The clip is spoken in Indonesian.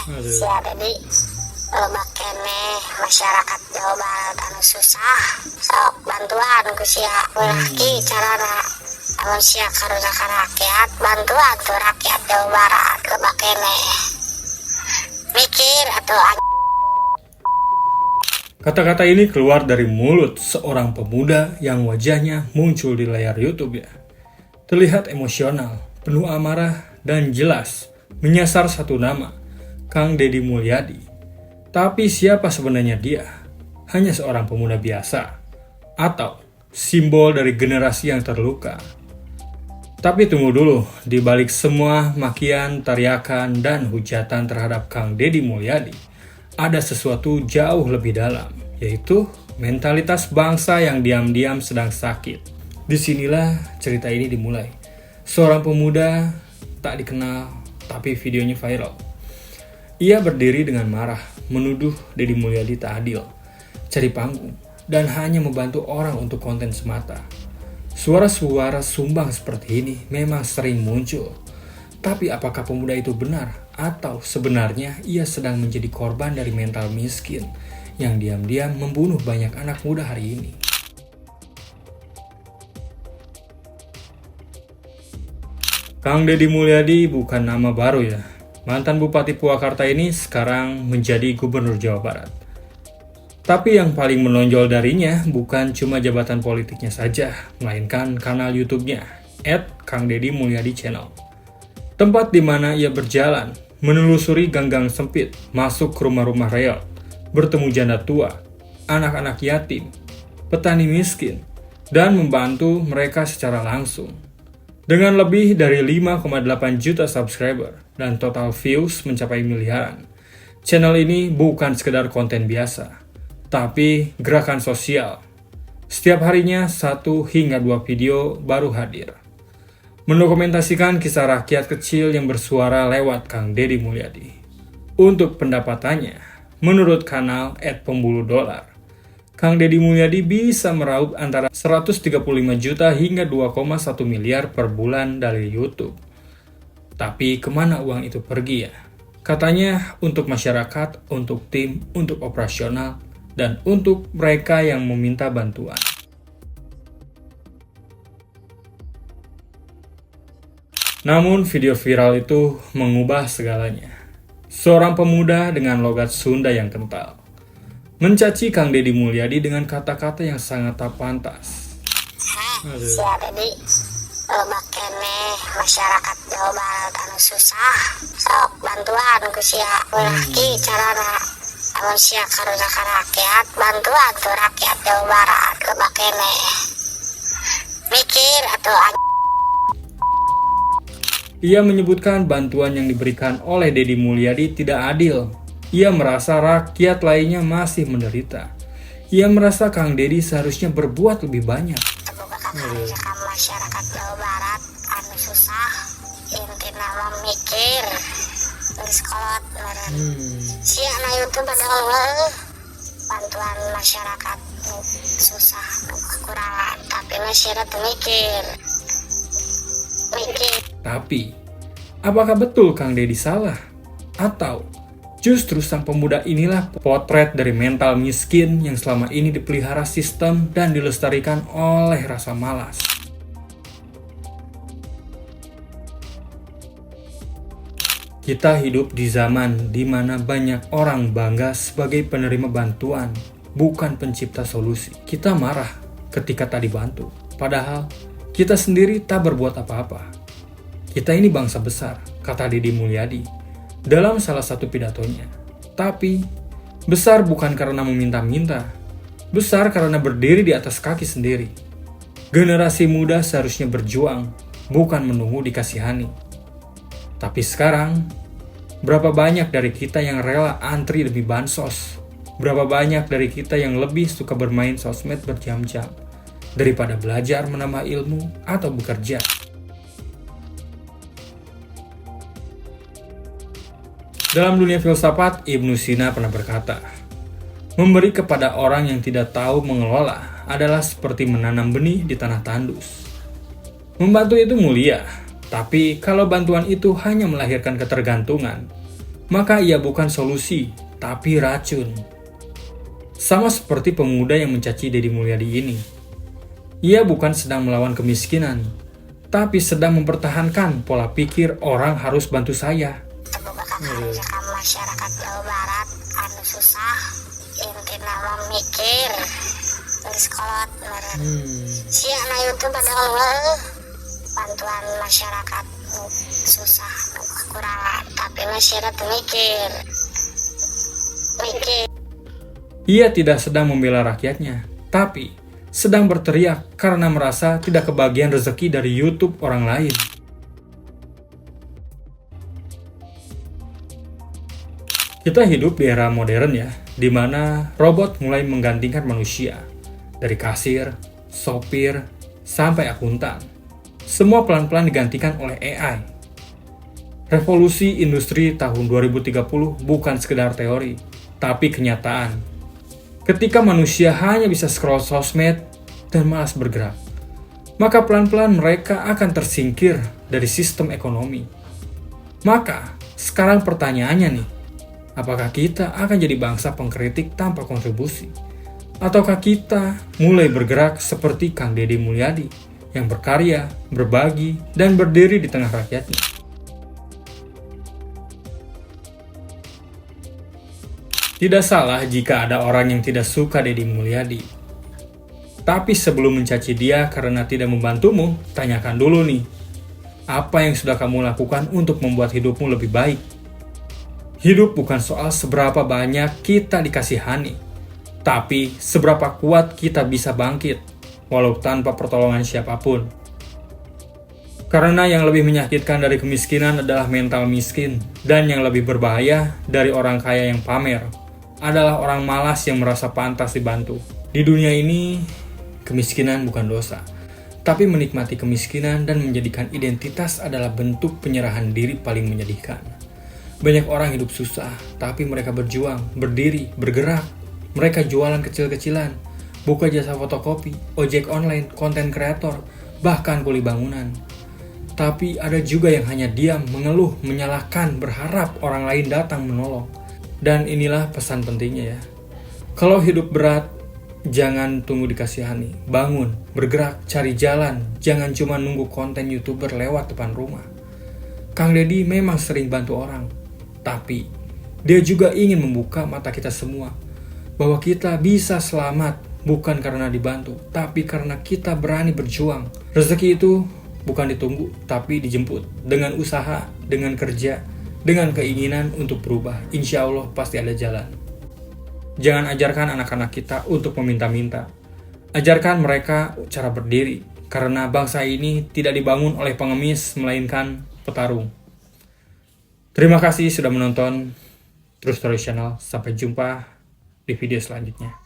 Si Dedi loba kene masyarakat Jawa Barat anu susah sok bantuan ku sia ulah ki carana amun sia karunya ka rakyat bantuan tuh rakyat Jawa Barat loba kene mikir atuh. Kata-kata ini keluar dari mulut seorang pemuda yang wajahnya muncul di layar YouTube ya. Terlihat emosional, penuh amarah, dan jelas menyasar satu nama, Kang Deddy Mulyadi. Tapi siapa sebenarnya dia? Hanya seorang pemuda biasa? Atau simbol dari generasi yang terluka? Tapi tunggu dulu, di balik semua makian, teriakan, dan hujatan terhadap Kang Deddy Mulyadi, ada sesuatu jauh lebih dalam, yaitu mentalitas bangsa yang diam-diam sedang sakit. Disinilah cerita ini dimulai. Seorang pemuda tak dikenal, tapi videonya viral. Ia berdiri dengan marah, menuduh Deddy Mulyadi tak adil, cari panggung, dan hanya membantu orang untuk konten semata. Suara-suara sumbang seperti ini memang sering muncul. Tapi apakah pemuda itu benar? Atau sebenarnya ia sedang menjadi korban dari mental miskin yang diam-diam membunuh banyak anak muda hari ini? Kang Deddy Mulyadi bukan nama baru ya. Mantan Bupati Purwakarta ini sekarang menjadi Gubernur Jawa Barat. Tapi yang paling menonjol darinya bukan cuma jabatan politiknya saja, melainkan kanal YouTube-nya, @KangDeddyMulyadi Channel. Tempat di mana ia berjalan, menelusuri gang-gang sempit, masuk ke rumah-rumah reot, bertemu janda tua, anak-anak yatim, petani miskin, dan membantu mereka secara langsung. Dengan lebih dari 5,8 juta subscriber dan total views mencapai miliaran, channel ini bukan sekedar konten biasa, tapi gerakan sosial. Setiap harinya 1 hingga 2 video baru hadir. Mendokumentasikan kisah rakyat kecil yang bersuara lewat Kang Deddy Mulyadi. Untuk pendapatannya, menurut kanal @pembuluh_dolar, Kang Deddy Mulyadi bisa meraup antara 135 juta hingga 2,1 miliar per bulan dari YouTube. Tapi kemana uang itu pergi ya? Katanya untuk masyarakat, untuk tim, untuk operasional, dan untuk mereka yang meminta bantuan. Namun video viral itu mengubah segalanya. Seorang pemuda dengan logat Sunda yang kental mencaci Kang Deddy Mulyadi dengan kata-kata yang sangat tak pantas. Si Dedi loba kene masyarakat Jawa Barat anu susah sok bantuan ku sia ulah ki carana amun sia karunya ka rakyat bantuan tuh rakyat Jawa Barat loba kene mikir atuh. Ia menyebutkan bantuan yang diberikan oleh Deddy Mulyadi tidak adil. Ia merasa rakyat lainnya masih menderita. Ia merasa Kang Deddy seharusnya berbuat lebih banyak. Masyarakat Jawa Barat anu susah, intina mah mikir di sekolah meren. Si anak YouTube padahal bantuan masyarakat susah kekurangan, tapi masyarakat mikir. Tapi, apakah betul Kang Deddy salah? Atau justru sang pemuda inilah potret dari mental miskin yang selama ini dipelihara sistem dan dilestarikan oleh rasa malas? Kita hidup di zaman di mana banyak orang bangga sebagai penerima bantuan, bukan pencipta solusi. Kita marah ketika tak dibantu, padahal kita sendiri tak berbuat apa-apa. Kita ini bangsa besar, kata Deddy Mulyadi dalam salah satu pidatonya. Tapi, besar bukan karena meminta-minta. Besar karena berdiri di atas kaki sendiri. Generasi muda seharusnya berjuang, bukan menunggu dikasihani. Tapi sekarang, berapa banyak dari kita yang rela antri demi bansos? Berapa banyak dari kita yang lebih suka bermain sosmed berjam-jam daripada belajar menambah ilmu atau bekerja? Dalam dunia filsafat, Ibnu Sina pernah berkata, memberi kepada orang yang tidak tahu mengelola adalah seperti menanam benih di tanah tandus. Membantu itu mulia, tapi kalau bantuan itu hanya melahirkan ketergantungan, maka ia bukan solusi, tapi racun. Sama seperti pemuda yang mencaci Deddy Mulyadi ini. Ia bukan sedang melawan kemiskinan, tapi sedang mempertahankan pola pikir orang harus bantu saya. Buka kebijakan masyarakat Jawa Barat anu susah, inti nama mikir, dari sekolah meren. Sia na YouTube ada bantuan masyarakat susah, kekurangan, tapi masyarakat mikir. Ia tidak sedang membela rakyatnya, tapi sedang berteriak karena merasa tidak kebagian rezeki dari YouTube orang lain. Kita hidup di era modern ya, di mana robot mulai menggantikan manusia. Dari kasir, sopir, sampai akuntan. Semua pelan-pelan digantikan oleh AI. Revolusi industri tahun 2030 bukan sekedar teori, tapi kenyataan. Ketika manusia hanya bisa scroll sosmed dan malas bergerak, maka pelan-pelan mereka akan tersingkir dari sistem ekonomi. Maka, sekarang pertanyaannya nih, apakah kita akan jadi bangsa pengkritik tanpa kontribusi? Ataukah kita mulai bergerak seperti Kang Deddy Mulyadi yang berkarya, berbagi, dan berdiri di tengah rakyatnya? Tidak salah jika ada orang yang tidak suka Deddy Mulyadi. Tapi sebelum mencaci dia karena tidak membantumu, tanyakan dulu nih, apa yang sudah kamu lakukan untuk membuat hidupmu lebih baik? Hidup bukan soal seberapa banyak kita dikasihani, tapi seberapa kuat kita bisa bangkit, walau tanpa pertolongan siapapun. Karena yang lebih menyakitkan dari kemiskinan adalah mental miskin, dan yang lebih berbahaya dari orang kaya yang pamer adalah orang malas yang merasa pantas dibantu. Di dunia ini, kemiskinan bukan dosa, tapi menikmati kemiskinan dan menjadikan identitas adalah bentuk penyerahan diri paling menyedihkan. Banyak orang hidup susah, tapi mereka berjuang, berdiri, bergerak. Mereka jualan kecil-kecilan, buka jasa fotokopi, ojek online, konten kreator, bahkan kuli bangunan. Tapi ada juga yang hanya diam, mengeluh, menyalahkan, berharap orang lain datang menolong. Dan inilah pesan pentingnya ya. Kalau hidup berat, jangan tunggu dikasihani. Bangun, bergerak, cari jalan. Jangan cuma nunggu konten YouTuber lewat depan rumah. Kang Deddy memang sering bantu orang, tapi dia juga ingin membuka mata kita semua bahwa kita bisa selamat bukan karena dibantu, tapi karena kita berani berjuang. Rezeki itu bukan ditunggu, tapi dijemput. Dengan usaha, dengan kerja, dengan keinginan untuk berubah. Insya Allah pasti ada jalan. Jangan ajarkan anak-anak kita untuk meminta-minta. Ajarkan mereka cara berdiri, karena bangsa ini tidak dibangun oleh pengemis, melainkan petarung. Terima kasih sudah menonton True Story Channel. Sampai jumpa di video selanjutnya.